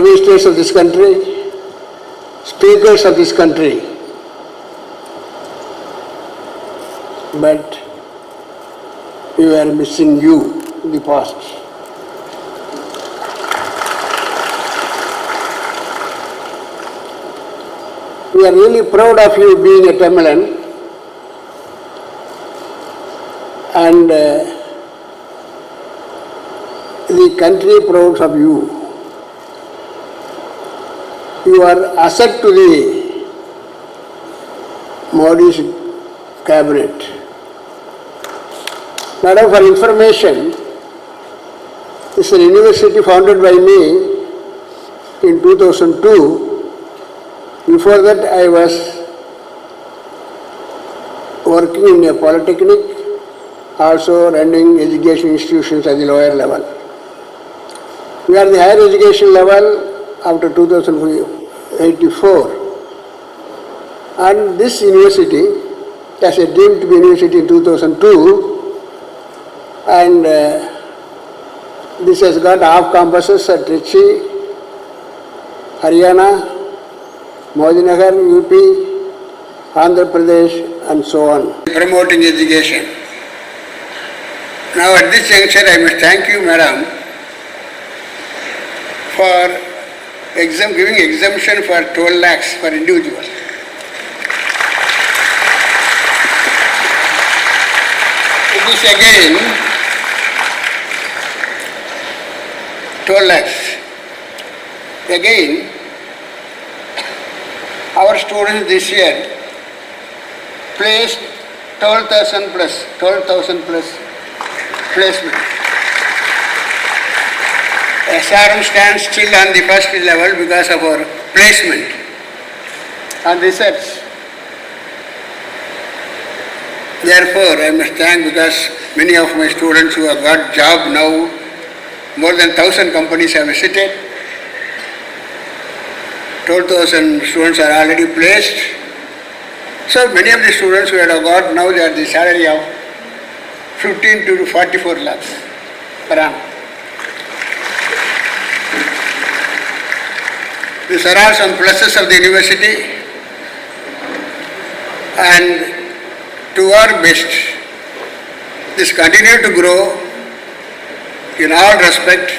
ministers of this country, speakers of this country. But we were missing you in the past. We are really proud of you being a Tamilan, and the country proud of you. You are asset to the Modi's cabinet. Madam, for information, this is a university founded by me in 2002. Before that, I was working in a polytechnic, also running education institutions at the lower level. We are the higher education level after 1984. And this university, as a deemed to be university in 2002, and this has got half campuses at Trichy, Haryana, Modinagar, UP, Andhra Pradesh, and so on. Promoting education. Now at this juncture I must thank you, Madam, for giving exemption for 12 lakhs for individuals. It is again 12 lakhs. Again, our students this year placed 12,000 plus placement. SRM stands still on the first level because of our placement and research. Therefore, I must thank, because many of my students who have got job now, more than 1,000 companies have visited. 12,000 students are already placed. So many of the students who have got now, they are the salary of 15 to 44 lakhs per annum. These are all some pluses of the university, and to our best, this continue to grow in all respect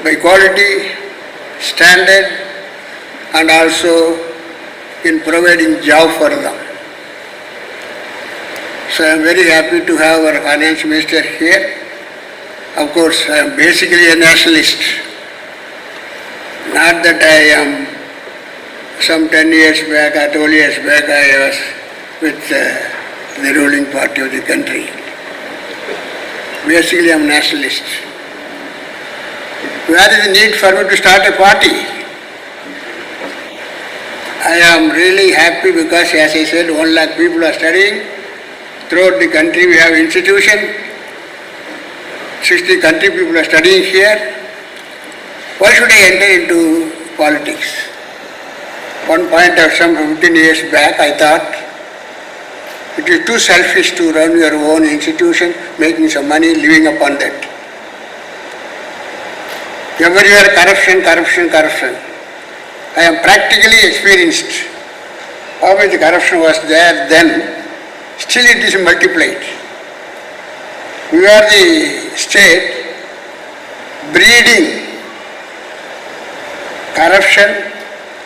by quality, standard, and also in providing job for them. So I am very happy to have our finance minister here. Of course, I am basically a nationalist. Not that I am, some 10 years back or 12 years back, I was with the ruling party of the country. Basically, I am nationalist. Where is the need for me to start a party? I am really happy because, as I said, 1 lakh people are studying. Throughout the country we have institution. 60 country people are studying here. Why should I enter into politics? One point of some 15 years back, I thought it is too selfish to run your own institution, making some money, living upon that. Everywhere corruption, corruption, corruption. I am practically experienced how much corruption was there then. Still it is multiplied. We are the state breeding corruption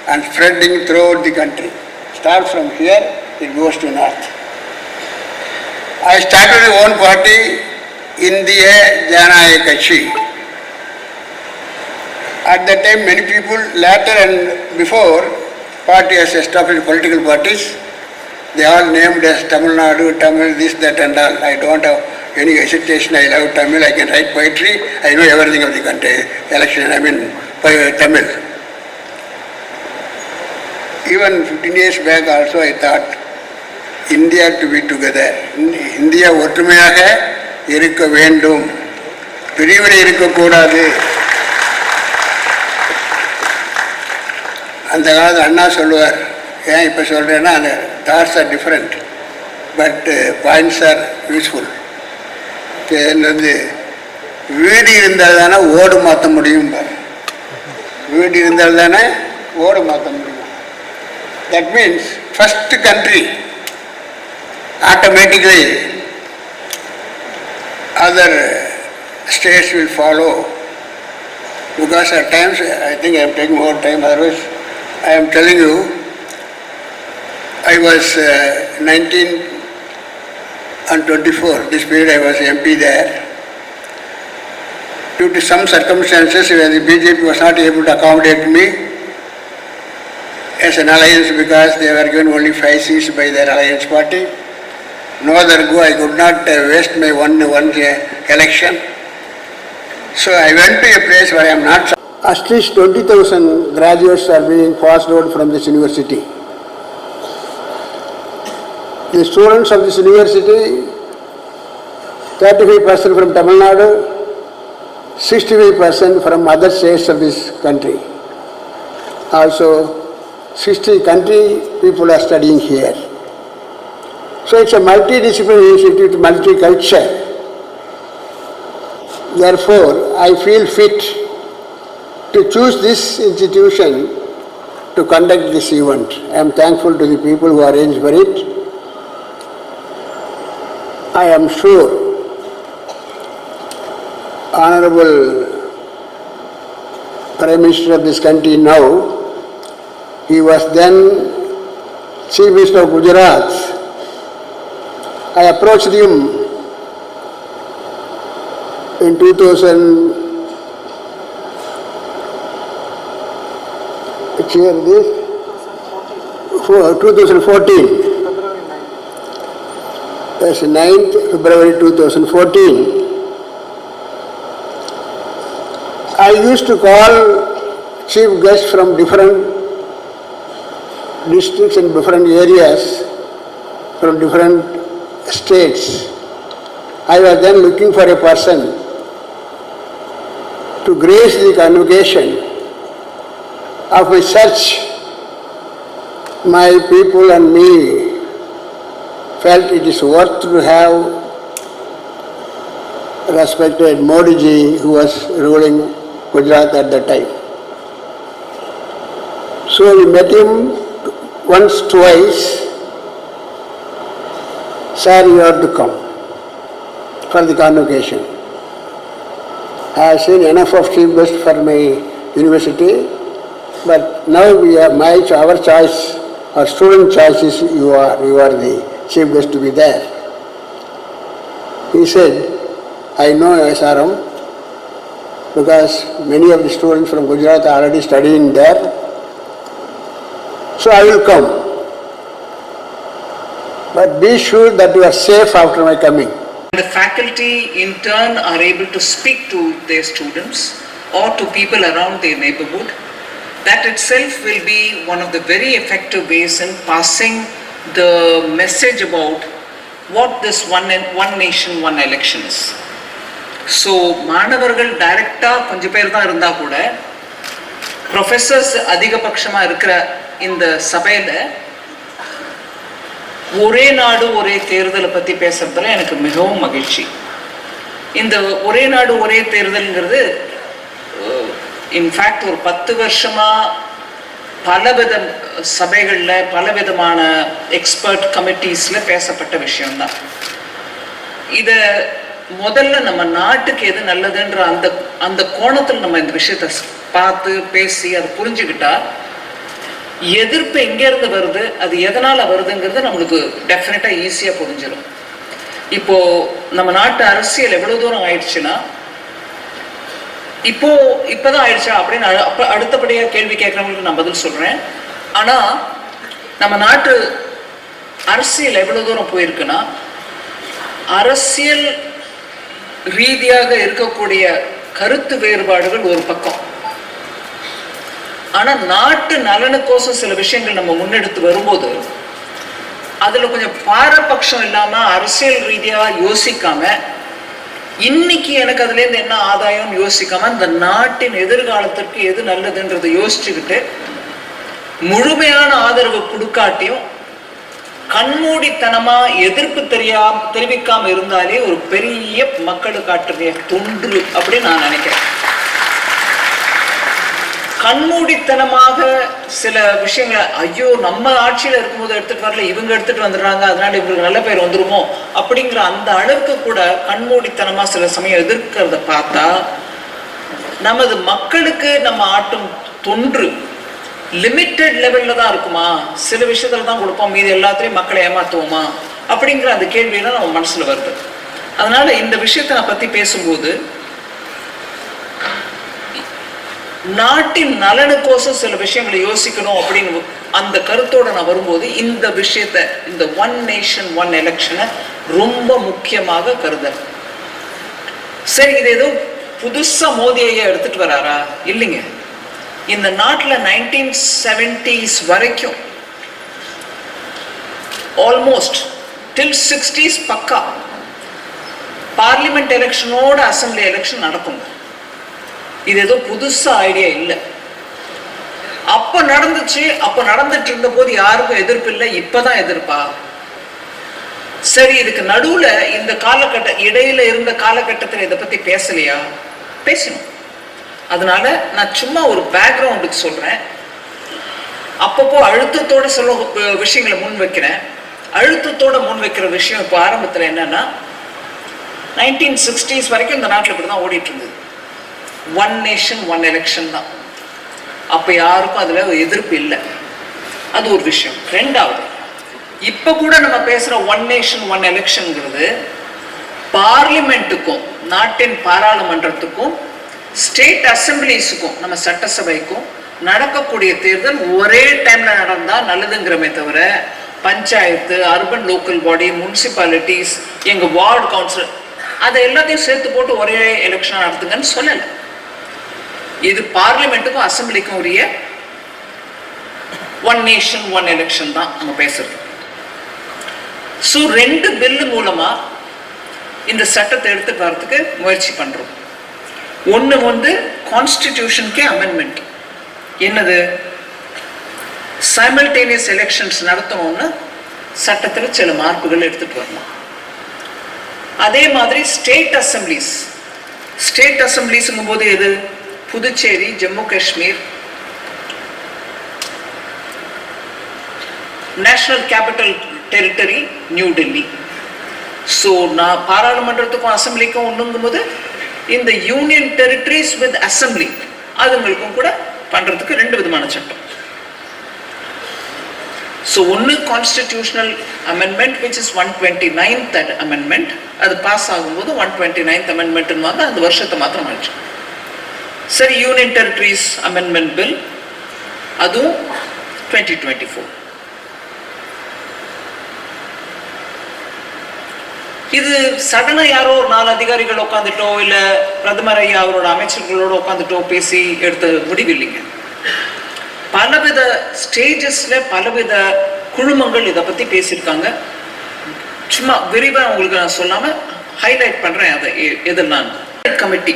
and spreading throughout the country. Start from here, it goes to north. I started my own party, Indiya Janaya Kachi. At that time, many people, later and before, party has established political parties. They all named as Tamil Nadu, Tamil, this, that and all. I don't have any hesitation. I love Tamil. I can write poetry. I know everything of the country. Election, Tamil. Even 15 years back also I thought India to be together. India ஒற்றுமையாக இருக்க வேண்டும். பிரிவினை இருக்கக்கூடாது. அந்த காலத்தில் அண்ணா சொல்லுவார், ஏன் இப்போ சொல்கிறேன்னா அந்த thoughts are different but points R useful. வந்து வீடு இருந்தால் தானே ஓடு மாற்ற முடியும். வீடு இருந்தால் தானே ஓடு மாற்ற முடியும். That means first country automatically other states will follow, because at times I think I am taking more time, otherwise I am telling you I was 19 and 24, this period I was MP there. Due to some circumstances where the BJP was not able to accommodate me as an alliance, because they were given only 5 seats by their alliance party. No other go, I could not waste my one election. So I went to a place where I am not. At least 20,000 graduates are being passed out from this university. The students of this university, 35% from Tamil Nadu, 65% from other states of this country. Also, 60 country people are studying here. So it's a multidisciplinary institute, multicultural. Therefore, I feel fit to choose this institution to conduct this event. I am thankful to the people who arranged for it. I am sure Honorable Prime Minister of this country now, he was then Chief Minister of Gujarat. I approached him in 2014. That's 9th February 2014. I used to call chief guests from different districts and different areas, from different states. I was then looking for a person to grace the convocation. Of my search, my people and me felt it is worth to have respected Modi ji, who was ruling Gujarat at that time. So we met him once, twice. Sir, you have to come for the convocation. I have seen enough of chief guests for my university, but now we have our choice, our student choice is you are the chief guest to be there. He said, I know SRM because many of the students from Gujarat are already studying there, so I will come. But be sure that you are safe after my coming. The faculty in turn are able to speak to their students or to people around their neighborhood. That itself will be one of the very effective ways in passing the message about what this one nation, one election is. So, மாணவர்கள் டைரக்டா கொஞ்சம் பேர் தான் இருந்தா கூட professors அதிகபட்சமா இருக்கிற இந்த சபையில ஒரே நாடு ஒரே தேர்தலை பத்தி பேசுறதுல எனக்கு மிகவும் மகிழ்ச்சி. இந்த ஒரே நாடு ஒரே தேர்தல்ங்கிறது இன்ஃபேக்ட் ஒரு 10 வருஷமா பலவித சபைகள்ல பலவிதமான எக்ஸ்பர்ட் கமிட்டிஸ்ல பேசப்பட்ட விஷயம்தான். இத முதல்ல நம்ம நாட்டுக்கு எது நல்லதுன்ற அந்த கோணத்தில் நம்ம இந்த விஷயத்தை பார்த்து பேசி அதை புரிஞ்சுக்கிட்டா எதிர்ப்பு எங்கேருந்து வருது, அது எதனால் வருதுங்கிறது நம்மளுக்கு டெஃபினட்டாக ஈஸியாக புரிஞ்சிடும். இப்போது நம்ம நாட்டு அரசியல் எவ்வளோ தூரம் ஆயிடுச்சுன்னா, இப்போதான் ஆயிடுச்சா அப்படின்னு அடுத்தபடியாக கேள்வி கேட்குறவங்களுக்கு நான் பதில் சொல்கிறேன். ஆனால் நம்ம நாட்டு அரசியல் எவ்வளோ தூரம் போயிருக்குன்னா, அரசியல் ரீதியாக இருக்கக்கூடிய கருத்து வேறுபாடுகள் ஒரு பக்கம், ஆனா நாட்டு நலனுக்கோசம் சில விஷயங்கள் நம்ம முன்னெடுத்து வரும்போது அதுல கொஞ்சம் பாரபட்சம் இல்லாம அரசியல் ரீதியா யோசிக்காம, இன்னைக்கு எனக்கு அதுல இருந்து என்ன ஆதாயம் யோசிக்காம, இந்த நாட்டின் எதிர்காலத்திற்கு எது நல்லதுன்றதை யோசிச்சுக்கிட்டு முழுமையான ஆதரவு கொடுக்காட்டியும் கண்மூடித்தனமா எதிர்ப்பு தெரிவிக்காம இருந்தாலே ஒரு பெரிய மக்களுக்கு ஆற்றிய தொன்று அப்படின்னு நான் நினைக்கிறேன். கண்மூடித்தனமாக சில விஷயங்களை ஐயோ நம்ம ஆட்சியில இருக்கும்போது எடுத்துட்டு வரல, இவங்க எடுத்துட்டு வந்துடுறாங்க, அதனால இவங்களுக்கு நல்ல பேர் வந்துருமோ அப்படிங்கிற அந்த அளவுக்கு கூட கண்மூடித்தனமா சில சமயம் எதிர்க்கிறத பார்த்தா நமது மக்களுக்கு நம்ம ஆட்டும் தொன்று லிமிட்டெட் லெவல்ல தான் இருக்குமா, சில விஷயத்துல தான் கொடுப்போம், மீது எல்லாத்திலையும் மக்களை ஏமாத்துவோமா அப்படிங்கிற அந்த கேள்வியெல்லாம் நம்ம மனசுல வருது. அதனால இந்த விஷயத்தை நான் பத்தி பேசும்போது நாட்டின் நலனுக்கோசம் சில விஷயங்களை யோசிக்கணும் அப்படின்னு அந்த கருத்தோட நான் வரும்போது இந்த விஷயத்தை, இந்த ஒன் நேஷன் ஒன் எலெக்ஷனை ரொம்ப முக்கியமாக கருதுறேன். சரி, இது ஏதோ புதுசா மோதியை எடுத்துட்டு வராரா? இல்லைங்க. இந்த நாட்டில் 1970s வரைக்கும் ஆல்மோஸ்ட் டில் 60s பக்கா பார்லிமெண்ட் எலெக்ஷனோட அசம்பிளி எலெக்ஷன் நடக்கும். இது ஏதோ புதுசா ஐடியா இல்லை. அப்ப நடந்துச்சு, அப்ப நடந்துட்டு இருந்த போது யாருக்கும் எதிர்ப்பு இல்லை, இப்பதான் எதிர்ப்பா? சரி, இதுக்கு நடுவுல இந்த காலகட்ட இடையில இருந்த காலகட்டத்தில் இதை பத்தி பேசலையா? பேசணும். அதனால நான் சும்மா ஒரு பேக்ரவுண்டுக்கு சொல்றேன். அப்பப்போ அழுத்தத்தோட சொல்ல விஷயங்களை முன் வைக்கிறேன். அழுத்தத்தோட முன் வைக்கிற விஷயம் இப்போ ஆரம்பத்தில் என்னன்னா 1960s வரைக்கும் இந்த நாட்டில் இப்படிதான் ஓடிட்டு இருந்தது. ஒன் நேஷன் ஒன் எலெக்ஷன் தான். அப்ப யாருக்கும் அதுல எதிர்ப்பு இல்லை. அது ஒரு விஷயம். ரெண்டாவது, இப்ப கூட நம்ம பேசுற ஒன் நேஷன் ஒன் எலெக்ஷன்ங்கிறது பார்லிமெண்ட்டுக்கும் நாட்டின் பாராளுமன்றத்துக்கும் ஸ்டேட் அசம்பிளிஸுக்கும் நம்ம சட்டசபைக்கும் நடக்கக்கூடிய தேர்தல் ஒரே டைம்ல நடந்தா நல்லதுங்கிறமே தவிர panchayat, urban local body, municipalities, எங்க வார்டு கவுன்சிலர் அதை எல்லாத்தையும் சேர்த்து போட்டு ஒரே எலெக்ஷன் நடத்துங்கன்னு சொல்லலை. இது பார்லிமெண்ட்டுக்கும் அசம்பிளிக்கும் உரிய ஒன் நேஷன் ஒன் எலெக்ஷன் தான் நம்ம பேசுறது. ஸோ 2 பில்லு மூலமா இந்த சட்டத்தை எடுத்துட்டு வரதுக்கு முயற்சி பண்றோம். ஒன்று கான்ஸ்டிடியூஷனுக்கே அமெண்ட்மெண்ட். என்னது? சைமல்டேனியஸ் எலெக்ஷன்ஸ் நடத்தணும்னு சட்டத்தில் சில மார்ப்புகள் எடுத்துட்டு வரணும். அதே மாதிரி ஸ்டேட் அசம்பிளிஸ்ங்கும் போது எது? Puducherry, Jammu Kashmir, national capital territory new Delhi. So நான் பாராளுமன்றத்துக்கும் அசம்பிளிக்கும் ஒண்ணுங்கும் போது இந்த யூனியன் டெரிட்டரிஸ் வித் அசம்பிளி அதுங்களுக்கும் கூட பண்றதுக்கு 2 விதமான சட்டம். ஸோ ஒன்று constitutional amendment which is 129th amendment. அது பாஸ் ஆகும்போது 129th அமெண்ட்மெண்ட் வந்து அந்த வருஷத்தை மாத்திரம் ஆயிடுச்சு. சரி, யூனியன் டெரிட்டரிஸ் அமெண்ட்மெண்ட் பில் அதுவும் 2024. இது சடனா யாரோ ஒரு 4 அதிகாரிகள் உட்காந்துட்டோ இல்ல பிரதமர் ஐயா அவரோட அமைச்சர்களோட உட்காந்துட்டோ பேசி எடுத்த முடிவு இல்லைங்க. பலவித ஸ்டேஜஸ்ல பலவித குழுமங்கள் இதை பத்தி பேசியிருக்காங்க. சும்மா விரிவா உங்களுக்கு நான் சொல்லாம ஹைலைட் பண்றேன். அதை எதெல்லாம் கமிட்டி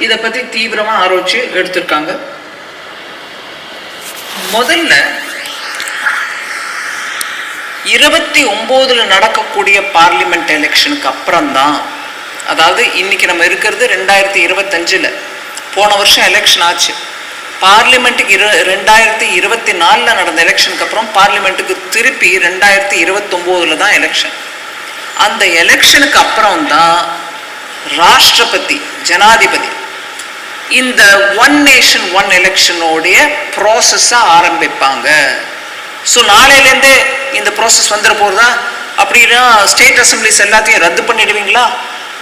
இதை பத்தி தீவிரமா ஆலோசிச்சு எடுத்திருக்காங்க. முதல்ல 29 நடக்கக்கூடிய பார்லிமெண்ட் எலெக்ஷனுக்கு அப்புறம் தான், அதாவது இன்னைக்கு நம்ம இருக்கிறது 2025, போன வருஷம் எலெக்ஷன் ஆச்சு. பார்லிமெண்ட்டுக்கு 2024 நடந்த எலெக்ஷனுக்கு அப்புறம் பார்லிமெண்ட்டுக்கு திருப்பி 2029 தான் எலெக்ஷன். அந்த எலெக்ஷனுக்கு அப்புறம் தான் ராஷ்டிரபதி, ஜனாதிபதி இந்த ஒன் நேஷன் ஒன் எலெக்ஷனோடைய ப்ராசஸை ஆரம்பிப்பாங்க. ஸோ நாளையிலேருந்தே இந்த ப்ராசஸ் வந்துட போகிறதா? அப்படின்னா ஸ்டேட் அசம்பிளிஸ் எல்லாத்தையும் ரத்து பண்ணிடுவீங்களா?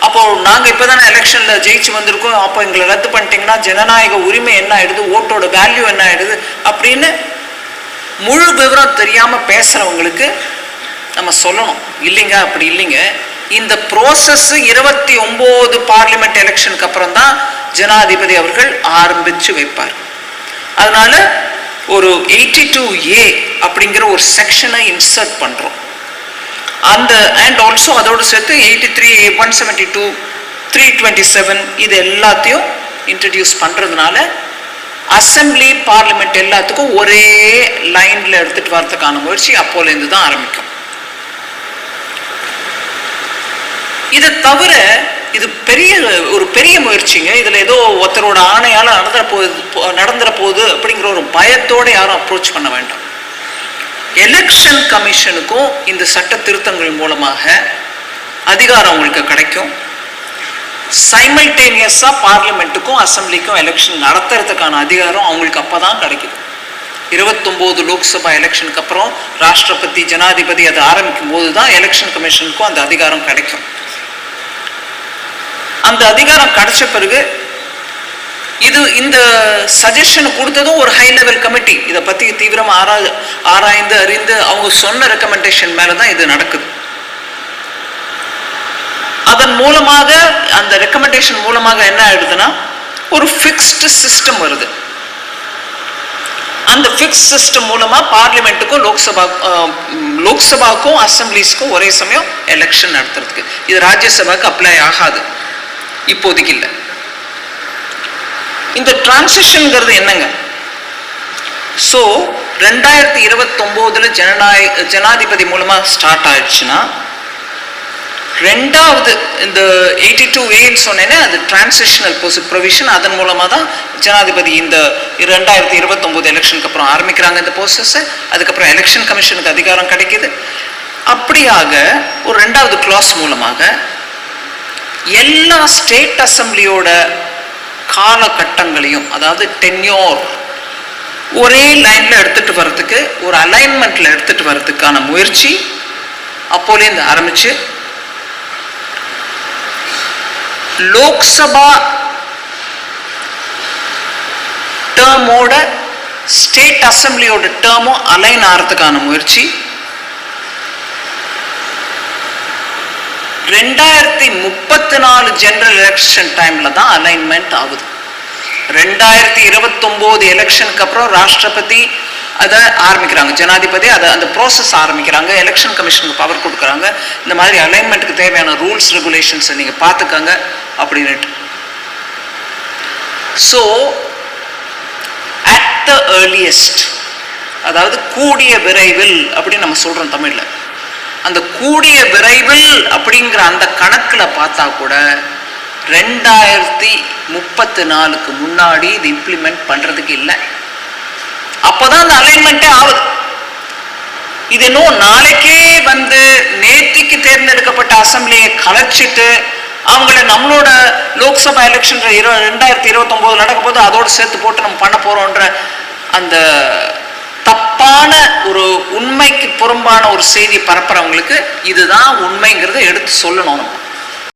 அப்போ நாங்கள் இப்போ தானே எலெக்ஷனில் ஜெயிச்சு வந்திருக்கோம், அப்போ எங்களை ரத்து பண்ணிட்டீங்கன்னா ஜனநாயக உரிமை என்ன ஆயிடுது, ஓட்டோட வேல்யூ என்ன ஆயிடுது அப்படின்னு முழு விவரம் தெரியாமல் பேசுகிறவங்களுக்கு நம்ம சொல்லணும், இல்லைங்க அப்படி இல்லைங்க. இந்த ப்ராசஸ் 29 பார்லிமெண்ட் எலெக்ஷனுக்கு அப்புறம் தான் ஜனாதிபதி அவர்கள் ஆரம்பிச்சு வைப்பார். அதனால ஒரு 82A அப்படிங்கிற ஒரு செக்ஷனை இன்சர்ட் பண்றோம். அந்த அண்ட் ஆல்சோ அதோடு சேர்த்து 83A, 172, 327 இது எல்லாத்தையும் இன்ட்ரடியூஸ் பண்றதுனால அசம்பிளி பார்லிமெண்ட் எல்லாத்துக்கும் ஒரே லைன்ல எடுத்துட்டு வரதுக்கான முயற்சி அப்போலேருந்து தான் ஆரம்பிக்கும். இதை தவிர இது ஒரு பெரிய முயற்சிங்க. இதுல ஏதோ ஒருத்தரோட ஆணையால நடந்துற போகுது அப்படிங்கிற ஒரு பயத்தோட யாரும் அப்ரோச் பண்ண வேண்டாம். எலெக்ஷன் கமிஷனுக்கும் இந்த சட்ட திருத்தங்கள் மூலமாக அதிகாரம் அவங்களுக்கு கிடைக்கும். சைமல்டேனியஸா பார்லிமெண்ட்டுக்கும் அசம்பிளிக்கும் எலெக்ஷன் நடத்துறதுக்கான அதிகாரம் அவங்களுக்கு அப்பதான் கிடைக்குது. 29 லோக்சபா எலெக்ஷனுக்கு அப்புறம் ராஷ்டிரபதி ஜனாதிபதி அதை ஆரம்பிக்கும் போதுதான் எலெக்ஷன் கமிஷனுக்கும் அந்த அதிகாரம் கிடைக்கும். அந்த அதிகாரம் கிடைச்ச பிறகு இந்த சஜஷன் கொடுத்ததும் ஒரு ஹை லெவல் கமிட்டி இதை பத்தி தீவிரமா ஆராய்ந்து அறிந்து அவங்க சொன்ன ரெக்கமெண்டேஷன் மேலதான் இது நடக்குது. அதன் மூலமாக அந்த ரெக்கமெண்டேஷன் மூலமாக என்ன ஆயிடுதுன்னா ஒரு ஃபிக்ஸ்டு சிஸ்டம் வருது. அந்த ஃபிக்ஸ் சிஸ்டம் மூலமா பார்லிமெண்ட்டுக்கும் லோக்சபாக்கும் அசம்பிளிஸ்க்கும் ஒரே சமயம் எலெக்ஷன் நடத்துறதுக்கு. இது ராஜ்யசபாக்கு அப்ளை ஆகாது, இப்போதைக்கு இல்லை. இந்த டிரான்சிஷன்ங்கிறது என்னங்க? ஸோ 2029 ஜனாதிபதி மூலமா ஸ்டார்ட் ஆயிடுச்சுன்னா, ரெண்டாவது இந்த 82A சொன்னேன்னா அது டிரான்சிஷனல் ப்ரொவிஷன். அதன் மூலமா தான் ஜனாதிபதி இந்த 2029 எலெக்ஷனுக்கு அப்புறம் ஆரம்பிக்கிறாங்க இந்த ப்ரோசஸ். அதுக்கப்புறம் எலெக்ஷன் கமிஷனுக்கு அதிகாரம் கிடைக்குது. அப்படியாக ஒரு ரெண்டாவது கிளாஸ் மூலமாக எல்லா ஸ்டேட் அசம்பிளியோட காலகட்டங்களையும், அதாவது டென்யூர், ஒரே லைன்ல எடுத்துட்டு வர்றதுக்கு, ஒரு அலைன்மெண்ட்ல எடுத்துட்டு வர்றதுக்கான முயற்சி அப்போலேருந்து ஆரம்பிச்சு லோக்சபா டேர்மோட ஸ்டேட் அசம்பிளியோட டேர்மும் அலைன் ஆகிறதுக்கான முயற்சி 2034 ஜெனரல் எலெக்ஷன் டைம்ல தான் அலைன்மெண்ட் ஆகுது. 2029 எலெக்ஷனுக்கு அப்புறம் ராஷ்டிரபதி அதை ஆரம்பிக்கிறாங்க, ஜனாதிபதி அதை அந்த ப்ராசஸ் ஆரம்பிக்கிறாங்க, எலெக்ஷன் கமிஷனுக்கு பவர் கொடுக்குறாங்க. இந்த மாதிரி அலைன்மெண்ட்டுக்கு தேவையான ரூல்ஸ் ரெகுலேஷன்ஸை நீங்கள் பார்த்துக்கங்க அப்படின்னுட்டு. ஸோ அட் த ஏர்லியஸ்ட், அதாவது கூடிய விரைவில் அப்படின்னு நம்ம சொல்கிறோம் தமிழில். அந்த கூடிய விரைவில் அப்படிங்கிற அந்த கணக்கில் பார்த்தா கூட 2034க்கு முன்னாடி இது இம்ப்ளிமெண்ட் பண்ணுறதுக்கு இல்லை. அப்போதான் அந்த அலைன்மெண்ட்டே ஆகுது. இது இன்னும் நாளைக்கே நேத்திக்கு தேர்ந்தெடுக்கப்பட்ட அசம்பிளியை கலைச்சிட்டு அவங்கள நம்மளோட லோக்சபா எலெக்ஷன் 2029 நடக்கும் போது அதோடு சேர்த்து போட்டு நம்ம பண்ண போறோன்ற அந்த தப்பான ஒரு உண்மைக்கு புறம்பான ஒரு செய்தி பரப்புறவங்களுக்கு இதுதான் உண்மைங்கிறத எடுத்து சொல்லணும்.